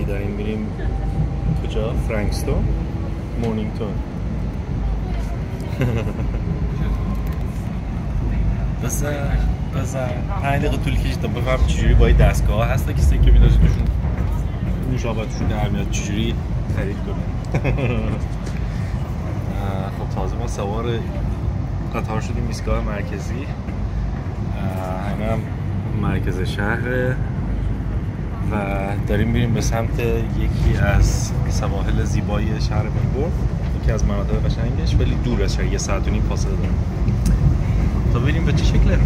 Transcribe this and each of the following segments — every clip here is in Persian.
داریم میریم کجا؟ فرانکستون؟ مورنینگتون. بذار 5 دقیقه طول کشید تا بفهم چجوری با این دستگاه هست که سکه میدازی توشون نوشابه‌تشون در میاد چجوری خرید کنه. خب تازه ما سوار قطار شدیم ایستگاه مرکزی. هم مرکز شهر و داریم میریم به سمت یکی از سواحل زیبای شهر ملبورن، یکی از مناطق قشنگش، ولی دور از شهر، 1.5 ساعت فاصله داره. تا ببینیم به چه شکله.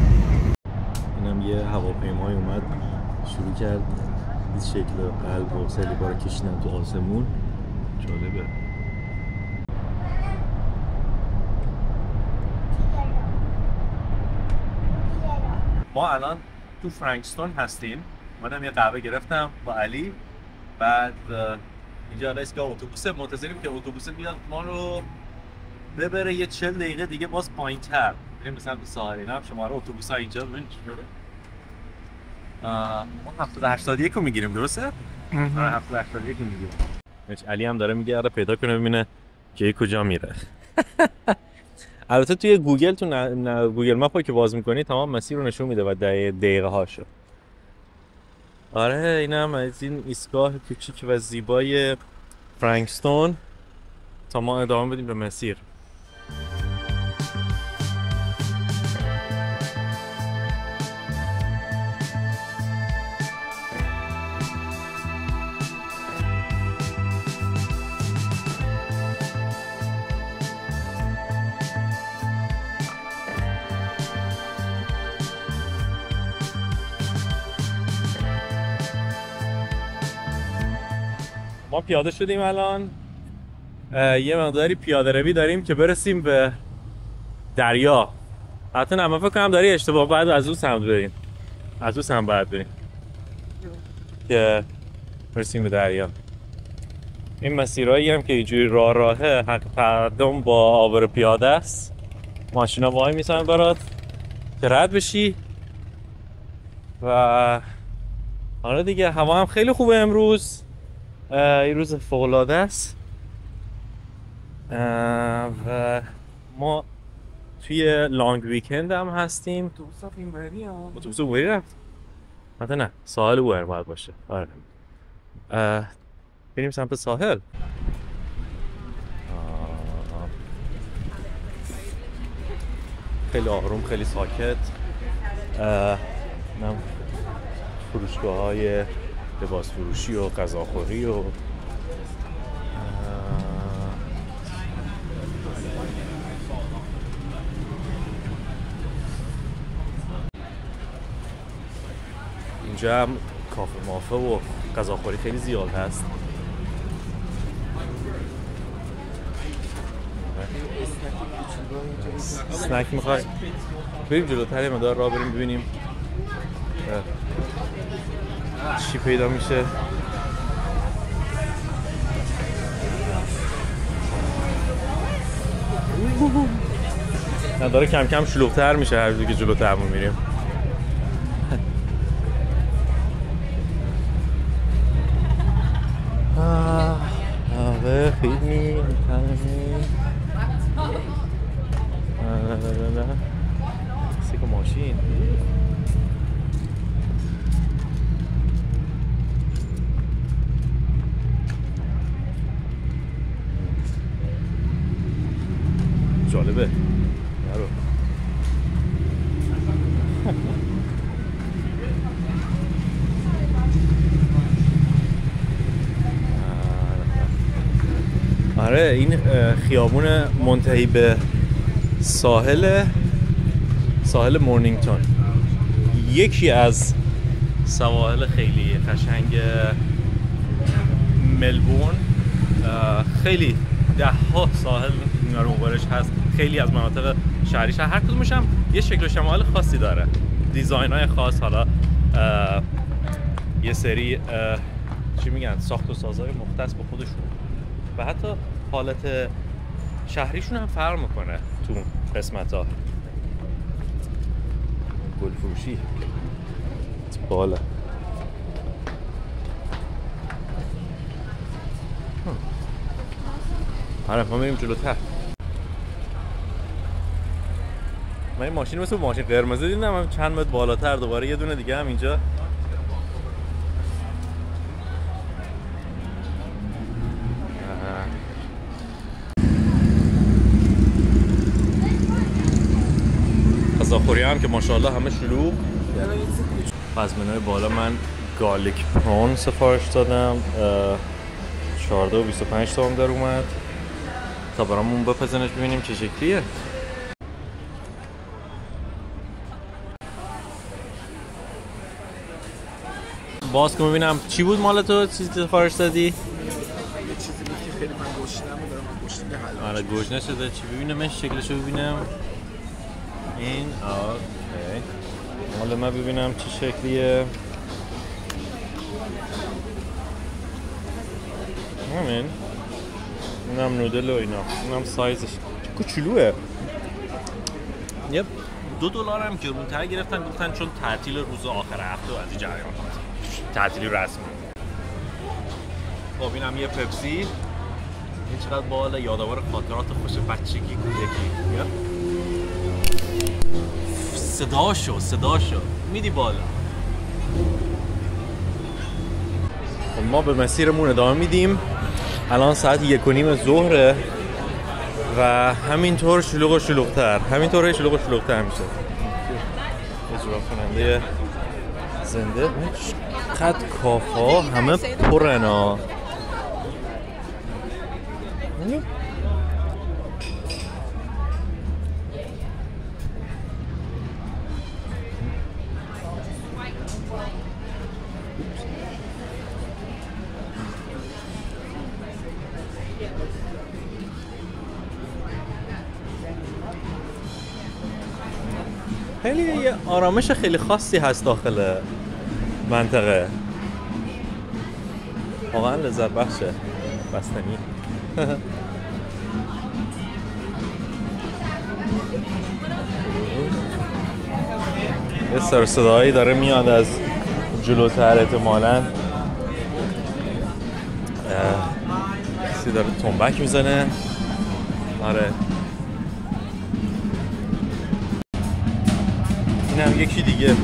اینم یه هواپیمای اومد شروع کرد این شکل قلب و صلیبا رو کشیدن تو آسمون. جالبه. ما الان تو فرانکستون هستیم. منم یه قهوه گرفتم با علی. بعد اینجا ایستگاه اتوبوس منتظریم که اتوبوس بیاد ما رو ببره یه 40 دقیقه دیگه باز پایین‌تر بریم به سمت ساحل. اینا هم شماره اتوبوس‌ها اینجا ببین چجوره. ما 781 رو میگیریم درسته؟ 781 رو میگیریم. علی هم داره میگه پیدا کنه ببینه که کجا میره. البته توی گوگل تو گوگل مپ که باز میکنی تمام مسیر رو نشون میده و دقیقه هاشو. آره اینم از این ایستگاه کوچیک و زیبای فرانکستون تا ما ادامه بدیم به مسیر. ما پیاده شدیم الان. یه مقداری پیاده روی داریم که برسیم به دریا. حتی نه من فکر کنم داری اشتباه، باید از اون سمت بریم. از اون سمت باید بریم که برسیم به دریا. این مسیرهایی هم که اینجوری راهه حق تقدم با عابر پیاده است. ماشینا وای میسن برات که رد بشی. و آره دیگه هوا هم خیلی خوبه امروز. این روز فوق‌العاده است و ما توی لانگ ویکند هم هستیم. اتوبوس اینوری ها. اتوبوس اونوری رفت؟ حتی نه ساحل اونور باید باشه. آره بریم سمت ساحل. خیلی آروم، خیلی ساکت. اینم فروشگاه‌های لباس فروشی و غذاخوری و اینجا هم کافه مافه و غذاخوری خیلی زیاد هست. اسنک میخوای؟ بریم جلوتر یه مقدار راه بریم ببینیم چی پیدا میشه. داره کم کم شلوغ‌تر میشه هر جوری که جلوتر میریم. خیلی سیکو ماشین. جالبه. یارو آره این خیابون منتهی به ساحل مورنینگتون، یکی از سواحل خیلی قشنگ ملبورن. خیلی ده ها ساحل رو اونورش هست. خیلی از مناطق شهریش هر کدومش هم یه شکل و شمال خاصی داره، دیزاین های خاص، حالا یه سری چی میگن ساخت و سازهای مختص به خودشون و حتی حالت شهریشون هم فرق میکنه تو قسمت ها. گل فروشی بالا. آره ما میریم جلوتر. من این ماشین مثل ماشین قرمز دیدم، هم چند متر بالاتر دوباره یه دونه دیگه هم اینجا. غذاخوری هم که ماشاءالله همه شلوغ. از منوی بالا من گارلیک پرون سفارش دادم، 14 و 25 تومن در اومد. تا برامون بپزنش ببینیم چه شکلیه. باز که ببینم چی بود مال تو، چیزی سفارش دادی؟ یه چیزی بود که خیلی من گشنم و دارم من گشنه حلال. آره گوشت نشده. چی ببینمش، شکلشو ببینم. این اوکی. حالا من ببینم چه شکلیه. همین. اینم نودل و اینا. اینم سایزش کوچولوئه. یپ. $2 هم گرون‌تر گرفتن، گفتن چون تعطیل روز آخر هفته و از این جریان تعطیلی رسمی. خب اینم یه پپسی. این چقدر باحاله، یادآور خاطرات خوش بچگی کودکی. صداشو میدی بالا. خب ما به مسیرمون ادامه میدیم. الان ساعت 1:30 ظهره و همینطور شلوغ و شلوغ‌تر میشه. اجرا کننده زنده. چقدر کافا همه پرنا. خیلی یه آرامش خیلی خاصی هست داخل منطقه. واقعا لذت بخشه. بستنی. یه سر صدایی داره میاد از جلوتر احتمالاً. کسی داره تنبک میزنه. آره. اینم یکی دیگه.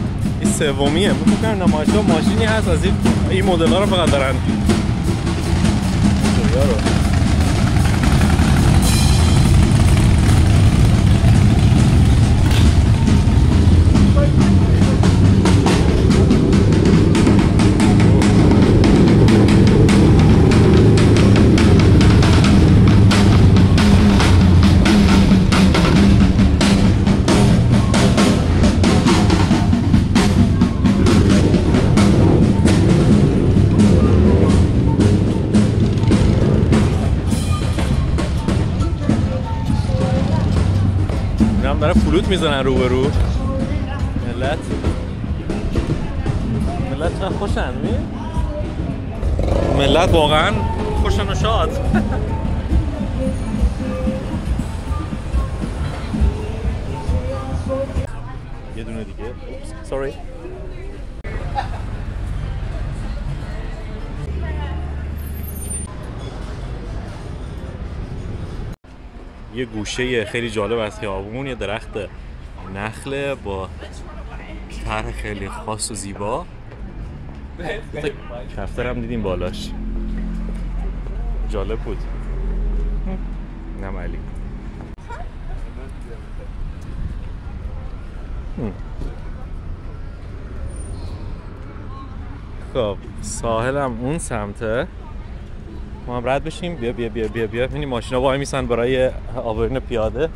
این سومیه. من فکر کنم نمایشگاه ماشینی هست از این مدل‌ها رو فقط دارن. رو داره فلوت میزنن روبرو. ملت چقدر خوشن. ملت واقعا خوشن و شاد. یه دونه دیگه. سوری. یه گوشه خیلی جالب از خیابون، یه درخت نخله با طرح خیلی خاص و زیبا. کفتر هم دیدیم بالاش. جالب بود. نم علی. خب ساحل هم اون سمته. ما هم رد بشیم. بیا بیا بیا بیا بیا. این ماشینا وای میسن برای عابرین پیاده،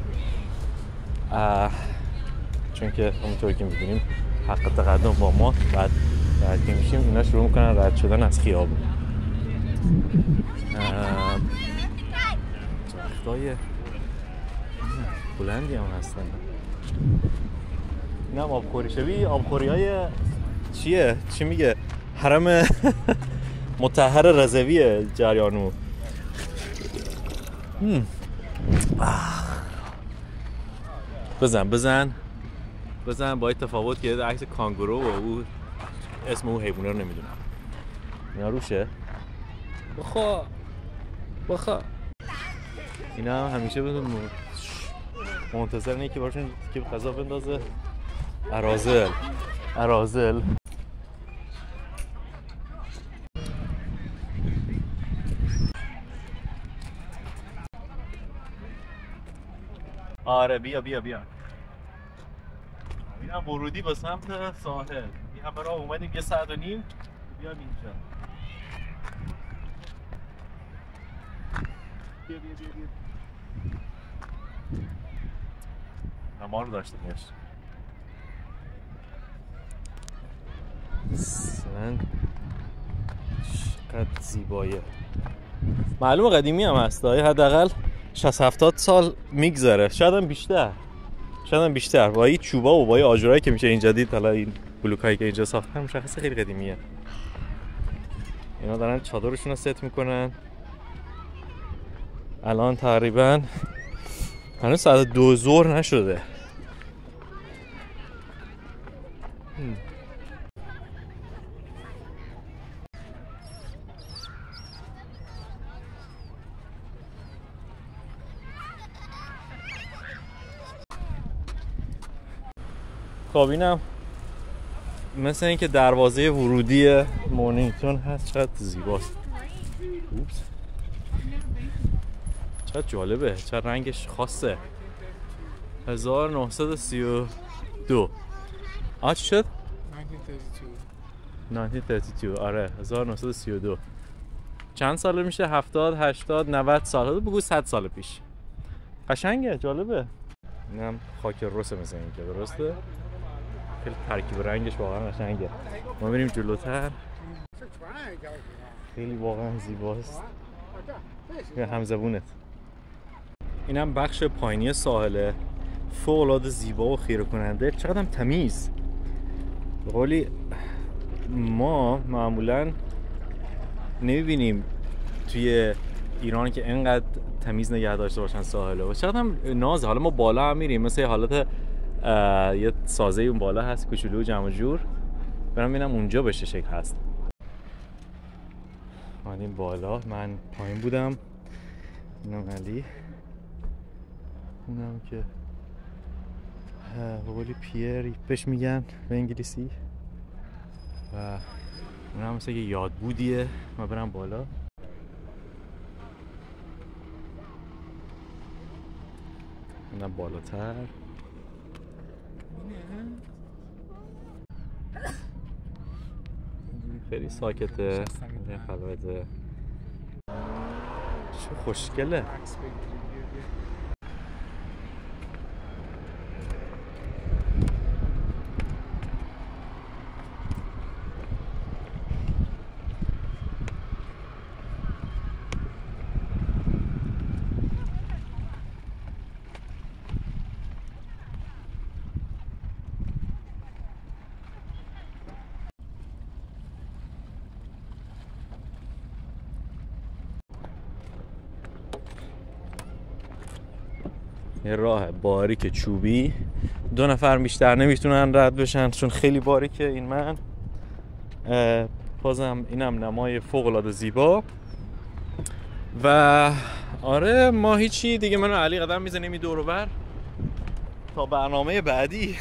چون که همونطوری که می‌بینیم حق تقدم با ما. بعد که میشیم اینا شروع میکنن رد شدن از خیابون. درختای بلندی هم هستن. این هم آبخوری شبیه آبخوری‌های چیه؟ چی میگه؟ حرم مطهر رضوی جریانو. بزن با تفاوت که عکس کانگورو و او اسم اون حیوانه رو نمیدونم. اینا روشه. بخوا اینا هم همیشه بدون منتظر اینه که باشون که غذا بندازه. ارازل آره بیا اینا ورودی به سمت ساحل. این هم برای اومدیم 1.5 ساعت بیام اینجا. بیا ما رو داشته باش. اصلا چقدر زیبایه. معلومه قدیمی هم هست، حداقل 60-70 سال میگذره، شاید هم بیشتر با این چوبا و با این آجرایی که میشه اینجا دید. حالا این بلوکایی که اینجا ساختن مشخصه خیلی قدیمیه. اینا دارن چادرشون رو ست میکنن. الان تقریبا هنوز ساعت 2 ظهر نشده. خب اینم مثل اینکه دروازه ورودی مورنینگتون هست. چقدر زیباست. اوپس. چقدر جالبه، چقدر رنگش خاصه. 1932 چی شد؟ 1932 آره 1932. چند ساله میشه؟ 70 80 90 سال، بگو 100 سال پیش. قشنگه، جالبه. اینم خاک رسه مثل اینکه، درسته؟ خیلی ترکیب رنگش واقعا قشنگه. ما بریم جلوتر. خیلی واقعا زیباست. همزبونت. اینم بخش پایینی ساحله. فوق‌العاده زیبا و خیره کننده. چقدر هم تمیز. به قولی ما معمولاً نمی‌بینیم توی ایران که اینقدر تمیز نگه داشته باشن ساحل. و چقدر هم نازه. حالا ما بالا هم میریم، مثل حالت یه سازه اون بالا هست کوچولو جمع جور. برام ببینم اونجا بشه شکل هست. این بالا، من پایین بودم. اینم علی، اونم که به قولی پیر بهش میگن به انگلیسی. و اونم مثل یه یادبودیه. ما برم بالا. اونم بالاتر. خیلی ساکته، خلوته. چه خوشگله. یه راه باریک چوبی، 2 نفر بیشتر نمیتونن رد بشن چون خیلی باریکه. این من بازم اینم نمای فوق العاده زیبا. و آره ما هیچی دیگه، من و علی قدم میزنیم این دور و بر تا برنامه بعدی.